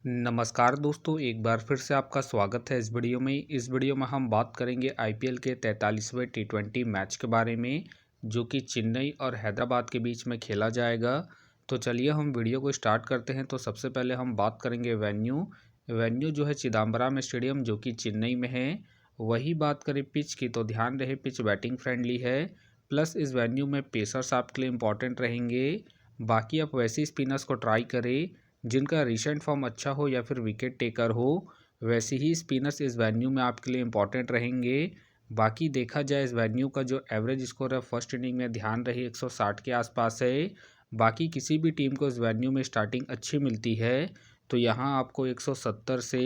नमस्कार दोस्तों, एक बार फिर से आपका स्वागत है इस वीडियो में। इस वीडियो में हम बात करेंगे आईपीएल के 43वें टी20 मैच के बारे में, जो कि चेन्नई और हैदराबाद के बीच में खेला जाएगा। तो चलिए हम वीडियो को स्टार्ट करते हैं। तो सबसे पहले हम बात करेंगे वेन्यू जो है चिदम्बरम स्टेडियम, जो कि चेन्नई में है। वही बात करें पिच की, तो ध्यान रहे पिच बैटिंग फ्रेंडली है, प्लस इस वेन्यू में पेसर्स आपके लिए इंपॉर्टेंट रहेंगे। बाकी आप वैसे स्पिनर्स को ट्राई करें जिनका रिसेंट फॉर्म अच्छा हो या फिर विकेट टेकर हो। वैसे ही स्पिनर्स इस वेन्यू में आपके लिए इंपॉर्टेंट रहेंगे। बाकी देखा जाए इस वेन्यू का जो एवरेज स्कोर है फर्स्ट इनिंग में, ध्यान रहे 160 के आसपास है। बाकी किसी भी टीम को इस वेन्यू में स्टार्टिंग अच्छी मिलती है, तो यहाँ आपको 170 से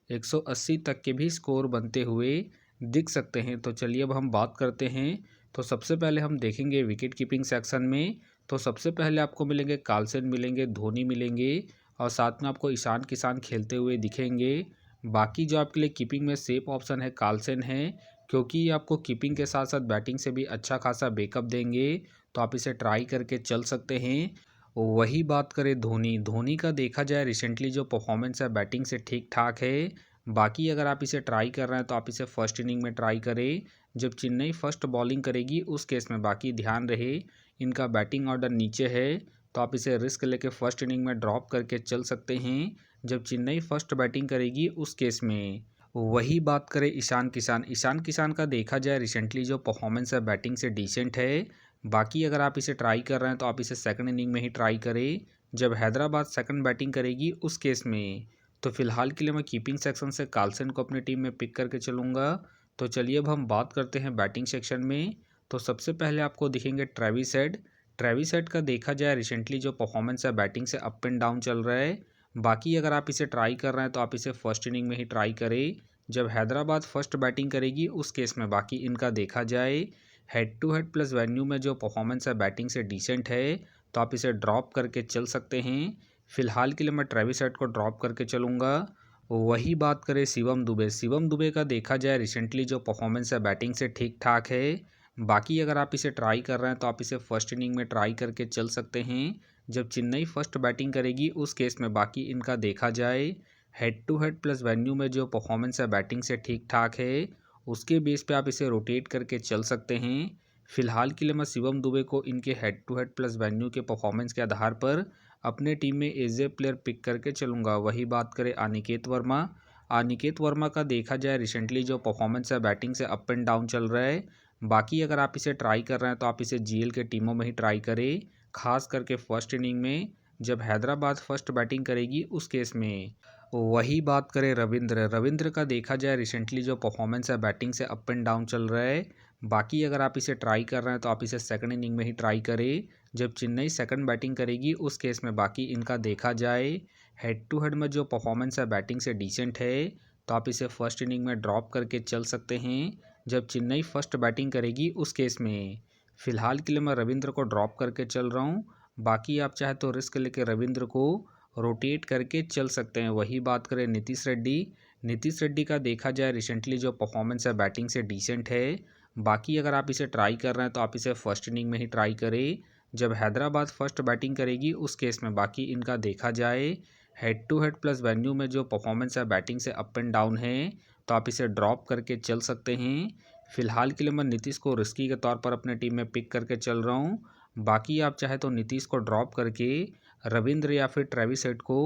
180 तक के भी स्कोर बनते हुए दिख सकते हैं। तो चलिए अब हम बात करते हैं। तो सबसे पहले हम देखेंगे विकेट कीपिंग सेक्शन में। तो सबसे पहले आपको मिलेंगे कार्लसन, मिलेंगे धोनी, मिलेंगे और साथ में आपको ईशान किशन खेलते हुए दिखेंगे। बाकी जो आपके लिए कीपिंग में सेफ ऑप्शन है कार्लसन है, क्योंकि ये आपको कीपिंग के साथ साथ बैटिंग से भी अच्छा खासा बैकअप देंगे, तो आप इसे ट्राई करके चल सकते हैं। वही बात करें धोनी का देखा जाए रिसेंटली जो परफॉर्मेंस है बैटिंग से ठीक ठाक है। बाकी अगर आप इसे ट्राई कर रहे हैं तो आप इसे फर्स्ट इनिंग में ट्राई करें जब चेन्नई फर्स्ट बॉलिंग करेगी उस केस में। बाकी ध्यान रहे इनका बैटिंग ऑर्डर नीचे है, तो आप इसे रिस्क लेके फर्स्ट इनिंग में ड्रॉप करके चल सकते हैं जब चेन्नई फर्स्ट बैटिंग करेगी उस केस में। वही बात करें ईशान किशन का देखा जाए रिसेंटली जो परफॉर्मेंस है बैटिंग से डिसेंट है। बाकी अगर आप इसे ट्राई कर रहे हैं तो आप इसे सेकंड इनिंग में ही ट्राई करें जब हैदराबाद सेकंड बैटिंग करेगी उस केस में। तो फिलहाल के लिए मैं कीपिंग सेक्शन से कार्लसन को अपनी टीम में पिक करके चलूँगा। तो चलिए अब हम बात करते हैं बैटिंग सेक्शन में। तो सबसे पहले आपको दिखेंगे ट्रेविस हेड का देखा जाए रिसेंटली जो परफॉर्मेंस है बैटिंग से अप एंड डाउन चल रहा है। बाकी अगर आप इसे ट्राई कर रहे हैं तो आप इसे फर्स्ट इनिंग में ही ट्राई करें जब हैदराबाद फर्स्ट बैटिंग करेगी उस केस में। बाकी इनका देखा जाए head to head plus venue में जो परफॉर्मेंस है बैटिंग से डिसेंट है, तो आप इसे ड्रॉप करके चल सकते हैं। फिलहाल के लिए मैं ट्रेविस हेड को ड्रॉप करके चलूँगा। वही बात करें शिवम दुबे का देखा जाए रिसेंटली जो परफॉर्मेंस है बैटिंग से ठीक ठाक है। बाकी अगर आप इसे ट्राई कर रहे हैं तो आप इसे फर्स्ट इनिंग में ट्राई करके चल सकते हैं जब चेन्नई फर्स्ट बैटिंग करेगी उस केस में। बाकी इनका देखा जाए head to head plus venue में जो परफॉर्मेंस है बैटिंग से ठीक ठाक है, उसके बेस पे आप इसे रोटेट करके चल सकते हैं। फिलहाल के लिए मैं शिवम दुबे को इनके head to head plus venue के परफॉर्मेंस के आधार पर अपने टीम में एज ए प्लेयर पिक करके चलूँगा। वही बात करें अनिकेत वर्मा का देखा जाए रिसेंटली जो परफॉर्मेंस है बैटिंग से अप एंड डाउन चल रहा है। बाकी अगर आप इसे ट्राई कर रहे हैं तो आप इसे जीएल के टीमों में ही ट्राई करें, खास करके फर्स्ट इनिंग में जब हैदराबाद फर्स्ट बैटिंग करेगी उस केस में। वही बात करें रविंद्र का देखा जाए रिसेंटली जो परफॉर्मेंस है बैटिंग से अप एंड डाउन चल रहा है। बाकी अगर आप इसे ट्राई कर रहे हैं तो आप इसे सेकंड इनिंग में ही ट्राई करें जब चेन्नई सेकंड बैटिंग करेगी उस केस में। बाकी इनका देखा जाए हेड टू हेड में जो परफॉर्मेंस है बैटिंग से डिसेंट है, तो आप इसे फर्स्ट इनिंग में ड्रॉप करके चल सकते हैं जब चेन्नई फर्स्ट बैटिंग करेगी उस केस में। फिलहाल के लिए मैं रविंद्र को ड्रॉप करके चल रहा हूँ। बाकी आप चाहे तो रिस्क लेके रविंद्र को रोटेट करके चल सकते हैं। वही बात करें नीतीश रेड्डी का देखा जाए रिसेंटली जो परफॉर्मेंस है बैटिंग से डिसेंट है। बाकी अगर आप इसे ट्राई कर रहे हैं तो आप इसे फर्स्ट इनिंग में ही ट्राई करें जब हैदराबाद फर्स्ट बैटिंग करेगी उस केस में। बाकी इनका देखा जाए head to head plus venue में जो परफॉर्मेंस है बैटिंग से अप एंड डाउन है, तो आप इसे ड्रॉप करके चल सकते हैं। फिलहाल के लिए मैं नीतीश को रिस्की के तौर पर अपने टीम में पिक करके चल रहा हूँ। बाकी आप चाहे तो नीतीश को ड्रॉप करके रविंद्र या फिर ट्रेविस हेड को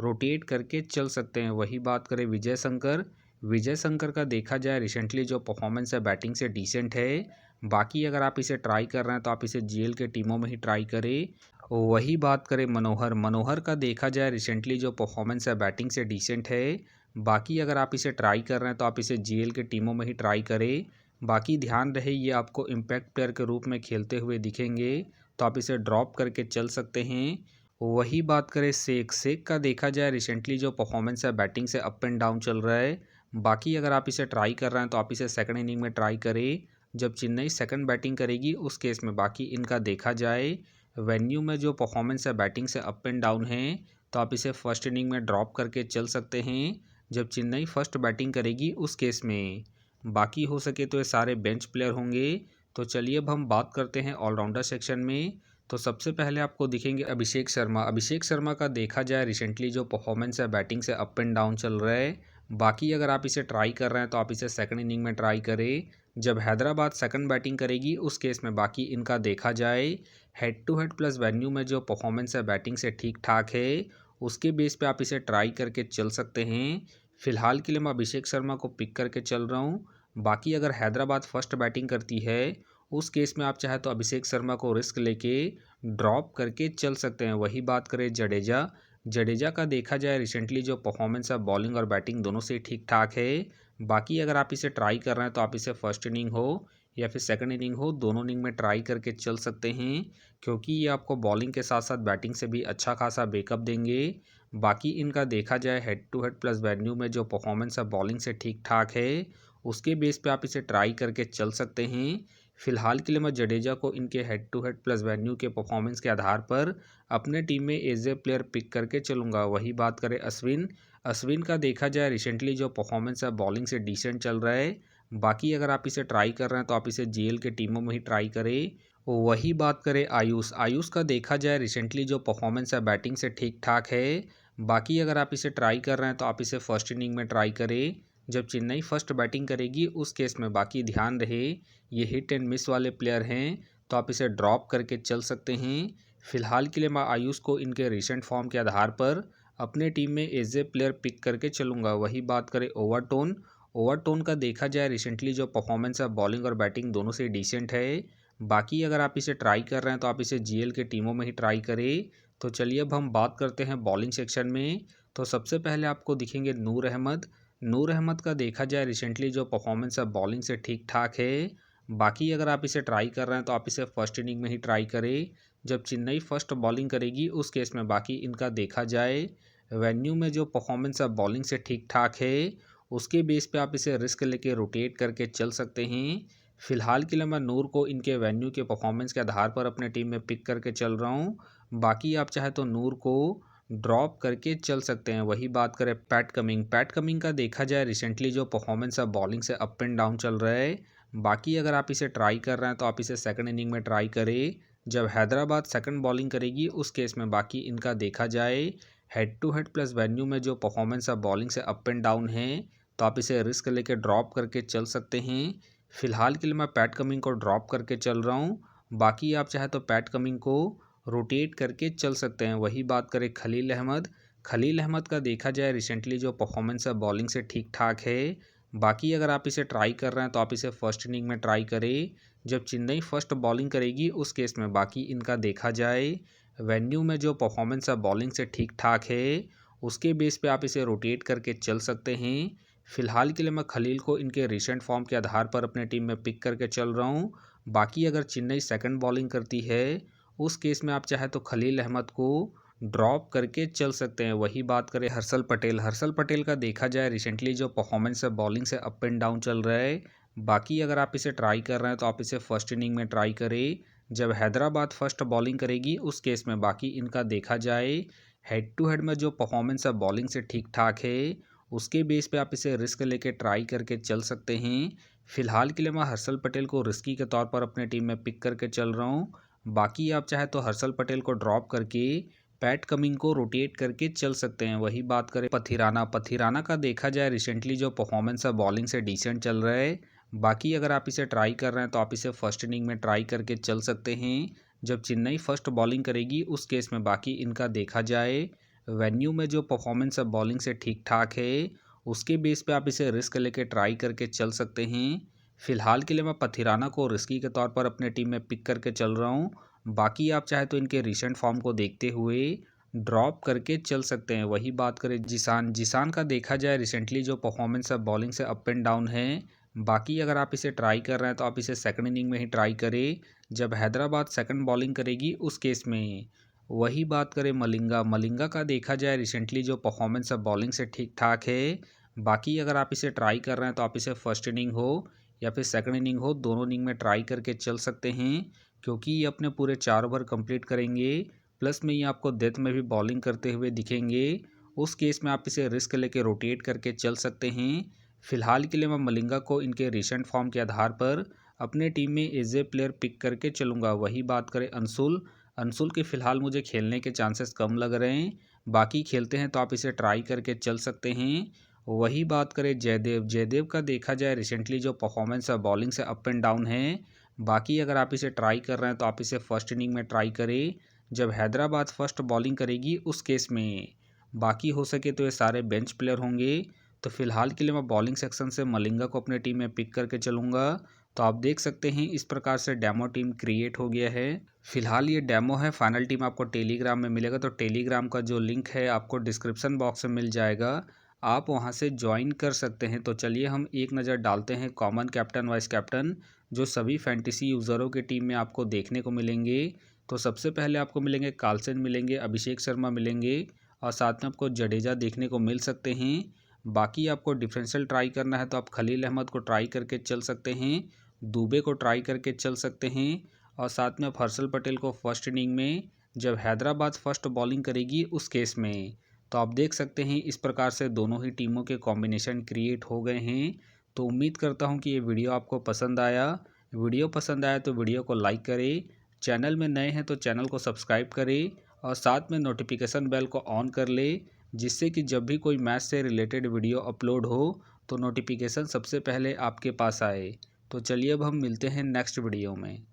रोटेट करके चल सकते हैं। वही बात करें विजय शंकर का देखा जाए रिसेंटली जो परफॉर्मेंस है बैटिंग से डिसेंट है। बाकी अगर आप इसे ट्राई कर रहे हैं तो आप इसे जीएल के टीमों में ही ट्राई करें। वही बात करें मनोहर का देखा जाए रिसेंटली जो परफॉर्मेंस है बैटिंग से डिसेंट है। बाकी अगर आप इसे ट्राई कर रहे हैं तो आप इसे जीएल के टीमों में ही ट्राई करें। बाकी ध्यान रहे ये आपको इम्पैक्ट प्लेयर के रूप में खेलते हुए दिखेंगे, तो आप इसे ड्रॉप करके चल सकते हैं। वही बात करें शेख का देखा जाए रिसेंटली जो परफॉर्मेंस है बैटिंग से अप एंड डाउन चल रहा है। बाकी अगर आप इसे ट्राई कर रहे हैं तो आप इसे सेकंड इनिंग में ट्राई करें जब चेन्नई सेकंड बैटिंग करेगी उस केस में। बाकी इनका देखा जाए वेन्यू में जो परफॉर्मेंस है बैटिंग से अप एंड डाउन है, तो आप इसे फर्स्ट इनिंग में ड्रॉप करके चल सकते हैं जब चेन्नई फर्स्ट बैटिंग करेगी उस केस में। बाकी हो सके तो ये सारे बेंच प्लेयर होंगे। तो चलिए अब हम बात करते हैं ऑलराउंडर सेक्शन में। तो सबसे पहले आपको दिखेंगे अभिषेक शर्मा। अभिषेक शर्मा का देखा जाए रिसेंटली जो परफॉर्मेंस है बैटिंग से अप एंड डाउन चल रहा है। बाकी अगर आप इसे ट्राई कर रहे हैं तो आप इसे सेकंड इनिंग में ट्राई करें। जब हैदराबाद सेकंड बैटिंग करेगी उस केस में बाकी इनका देखा जाए head to head plus venue में जो परफॉर्मेंस है बैटिंग से ठीक ठाक है, उसके बेस पे आप इसे ट्राई करके चल सकते हैं। फिलहाल के लिए मैं अभिषेक शर्मा को पिक करके चल रहा हूँ। बाकी अगर हैदराबाद फर्स्ट बैटिंग करती है उस केस में आप चाहे तो अभिषेक शर्मा को रिस्क लेके ड्रॉप करके चल सकते हैं। वही बात करें जडेजा। जडेजा का देखा जाए रिसेंटली जो परफॉर्मेंस है बॉलिंग और बैटिंग दोनों से ठीक ठाक है। बाकी अगर आप इसे ट्राई कर रहे हैं तो आप इसे फर्स्ट इनिंग हो या फिर सेकंड इनिंग हो, दोनों इनिंग में ट्राई करके चल सकते हैं, क्योंकि ये आपको बॉलिंग के साथ साथ बैटिंग से भी अच्छा खासा बैकअप देंगे। बाकी इनका देखा जाए head to head plus venue में जो परफॉर्मेंस है बॉलिंग से ठीक ठाक है, उसके बेस पे आप इसे ट्राई करके चल सकते हैं। फिलहाल के लिए मैं जडेजा को इनके head to head plus venue के परफॉर्मेंस के आधार पर अपने टीम में एज ए प्लेयर पिक करके चलूँगा। वही बात करें अश्विन। अश्विन का देखा जाए रिसेंटली जो परफॉर्मेंस है बॉलिंग से डिसेंट चल रहा है। बाकी अगर आप इसे ट्राई कर रहे हैं तो आप इसे जीएल के टीमों में ही ट्राई करें। वही बात करें आयुष। आयुष का देखा जाए रिसेंटली जो परफॉर्मेंस है बैटिंग से ठीक ठाक है। बाकी अगर आप इसे ट्राई कर रहे हैं तो आप इसे फर्स्ट इनिंग में ट्राई करें। जब चेन्नई फर्स्ट बैटिंग करेगी उस केस में बाकी ध्यान रहे ये हिट एंड मिस वाले प्लेयर हैं, तो आप इसे ड्रॉप करके चल सकते हैं। फिलहाल के लिए मैं आयुष को इनके रिसेंट फॉर्म के आधार पर अपने टीम में एज ए प्लेयर पिक करके चलूँगा। वही बात करें ओवरटोन। ओवरटोन का देखा जाए रिसेंटली जो परफॉर्मेंस है बॉलिंग और बैटिंग दोनों से डिसेंट है। बाकी अगर आप इसे ट्राई कर रहे हैं तो आप इसे जीएल के टीमों में ही ट्राई करें। तो चलिए अब हम बात करते हैं बॉलिंग सेक्शन में। तो सबसे पहले आपको दिखेंगे नूर अहमद। नूर अहमद का देखा जाए रिसेंटली जो परफॉर्मेंस है बॉलिंग से ठीक ठाक है। बाकी अगर आप इसे ट्राई कर रहे हैं तो आप इसे फर्स्ट इनिंग में ही ट्राई करें। जब चेन्नई फर्स्ट बॉलिंग करेगी उस केस में बाकी इनका देखा जाए वेन्यू में जो परफॉर्मेंस है बॉलिंग से ठीक ठाक है, उसके बेस पे आप इसे रिस्क लेके रोटेट करके चल सकते हैं। फिलहाल के लिए मैं नूर को इनके वेन्यू के परफॉर्मेंस के आधार पर अपने टीम में पिक करके चल रहा हूँ। बाकी आप चाहे तो नूर को ड्रॉप करके चल सकते हैं। वही बात करें पैट कमिंग। पैट कमिंग का देखा जाए रिसेंटली जो परफॉर्मेंस है बॉलिंग से अप एंड डाउन चल रहा है। बाकी अगर आप इसे ट्राई कर रहे हैं तो आप इसे सेकंड इनिंग में ट्राई करें। जब हैदराबाद सेकंड बॉलिंग करेगी उस केस में बाकी इनका देखा जाए head to head plus venue में जो परफॉर्मेंस है बॉलिंग से अप एंड डाउन है, तो आप इसे रिस्क लेके ड्रॉप करके चल सकते हैं। फिलहाल के लिए मैं पैट कमिंग को ड्रॉप करके चल रहा हूँ। बाकी आप चाहे तो पैट कमिंग को रोटेट करके चल सकते हैं। वही बात करें खलील अहमद। खलील अहमद का देखा जाए रिसेंटली जो परफॉर्मेंस है बॉलिंग से ठीक ठाक है। बाकी अगर आप इसे ट्राई कर रहे हैं तो आप इसे फर्स्ट इनिंग में ट्राई करें। जब चेन्नई फर्स्ट बॉलिंग करेगी उस केस में बाकी इनका देखा जाए वेन्यू में जो परफॉर्मेंस है बॉलिंग से ठीक ठाक है, उसके बेस पे आप इसे रोटेट करके चल सकते हैं। फिलहाल के लिए मैं खलील को इनके रिसेंट फॉर्म के आधार पर अपने टीम में पिक करके चल रहा हूँ। बाकी अगर चेन्नई सेकंड बॉलिंग करती है उस केस में आप चाहे तो खलील अहमद को ड्रॉप करके चल सकते हैं। वही बात करें हर्षल पटेल। हर्षल पटेल का देखा जाए रिसेंटली जो परफॉर्मेंस है बॉलिंग से अप एंड डाउन चल रहा है। बाकी अगर आप इसे ट्राई कर रहे हैं तो आप इसे फर्स्ट इनिंग में ट्राई करें। जब हैदराबाद फर्स्ट बॉलिंग करेगी उस केस में बाकी इनका देखा जाए हेड टू हेड में जो परफॉर्मेंस है बॉलिंग से ठीक ठाक है, उसके बेस पे आप इसे रिस्क लेके ट्राई करके चल सकते हैं। फिलहाल के लिए मैं हर्षल पटेल को रिस्की के तौर पर अपने टीम में पिक करके चल रहा हूँ। बाकी आप चाहे तो हर्षल पटेल को ड्रॉप करके पैट कमिंग को रोटेट करके चल सकते हैं। वही बात करें पथिराना। पथिराना का देखा जाए रिसेंटली जो परफॉर्मेंस है बॉलिंग से डिसेंट चल रहा है। बाकी अगर आप इसे ट्राई कर रहे हैं तो आप इसे फर्स्ट इनिंग में ट्राई करके चल सकते हैं। जब चेन्नई फर्स्ट बॉलिंग करेगी उस केस में बाकी इनका देखा जाए वेन्यू में जो परफॉर्मेंस है बॉलिंग से ठीक ठाक है, उसके बेस पे आप इसे रिस्क लेके ट्राई करके चल सकते हैं। फिलहाल के लिए मैं पथिराना को रिस्की के तौर पर अपने टीम में पिक करके चल रहा हूँ। बाकी आप चाहे तो इनके रिसेंट फॉर्म को देखते हुए ड्रॉप करके चल सकते हैं। वही बात करें जिसान। जिसान का देखा जाए रिसेंटली जो परफॉर्मेंस है बॉलिंग से अप एंड डाउन है। बाकी अगर आप इसे ट्राई कर रहे हैं तो आप इसे सेकंड इनिंग में ही ट्राई करें। जब हैदराबाद सेकंड बॉलिंग करेगी उस केस में। वही बात करें मलिंगा। मलिंगा का देखा जाए रिसेंटली जो परफॉर्मेंस है बॉलिंग से ठीक ठाक है। बाकी अगर आप इसे ट्राई कर रहे हैं तो आप इसे फर्स्ट इनिंग हो या फिर सेकंड इनिंग हो, दोनों इनिंग में ट्राई करके चल सकते हैं, क्योंकि ये अपने पूरे 4 ओवर कंप्लीट करेंगे। प्लस में ये आपको डेथ में भी बॉलिंग करते हुए दिखेंगे। उस केस में आप इसे रिस्क लेके रोटेट करके चल सकते हैं। फिलहाल के लिए मैं मलिंगा को इनके रिसेंट फॉर्म के आधार पर अपने टीम में एज ए प्लेयर पिक करके चलूँगा। वही बात करें अंशुल। अंशुल के फ़िलहाल मुझे खेलने के चांसेस कम लग रहे हैं। बाकी खेलते हैं तो आप इसे ट्राई करके चल सकते हैं। वही बात करें जयदेव का देखा जाए रिसेंटली जो परफॉर्मेंस है बॉलिंग से अप एंड डाउन है। बाकी अगर आप इसे ट्राई कर रहे हैं तो आप इसे फर्स्ट इनिंग में ट्राई करें जब हैदराबाद फर्स्ट बॉलिंग करेगी उस केस में। बाकी हो सके तो ये सारे बेंच प्लेयर होंगे। तो फिलहाल के लिए मैं बॉलिंग सेक्शन से मलिंगा को अपने टीम में पिक करके चलूँगा। तो आप देख सकते हैं इस प्रकार से डेमो टीम क्रिएट हो गया है। फिलहाल ये डेमो है, फाइनल टीम आपको टेलीग्राम में मिलेगा। तो टेलीग्राम का जो लिंक है आपको डिस्क्रिप्शन बॉक्स में मिल जाएगा, आप वहां से ज्वाइन कर सकते हैं। तो चलिए हम एक नज़र डालते हैं कॉमन कैप्टन वाइस कैप्टन जो सभी फैंटेसी यूज़रों की टीम में आपको देखने को मिलेंगे। तो सबसे पहले आपको मिलेंगे कार्लसन, मिलेंगे अभिषेक शर्मा, मिलेंगे और साथ में आपको जडेजा देखने को मिल सकते हैं। बाकी आपको डिफरेंशियल ट्राई करना है तो आप खलील अहमद को ट्राई करके चल सकते हैं, दुबे को ट्राई करके चल सकते हैं और साथ में आप हर्षल पटेल को फर्स्ट इनिंग में जब हैदराबाद फर्स्ट बॉलिंग करेगी उस केस में। तो आप देख सकते हैं इस प्रकार से दोनों ही टीमों के कॉम्बिनेशन क्रिएट हो गए हैं। तो उम्मीद करता हूं कि ये वीडियो आपको पसंद आया। वीडियो पसंद आया तो वीडियो को लाइक करें, चैनल में नए हैं तो चैनल को सब्सक्राइब करें और साथ में नोटिफिकेशन बेल को ऑन कर ले, जिससे कि जब भी कोई मैच से रिलेटेड वीडियो अपलोड हो तो नोटिफिकेशन सबसे पहले आपके पास आए। तो चलिए अब हम मिलते हैं नेक्स्ट वीडियो में।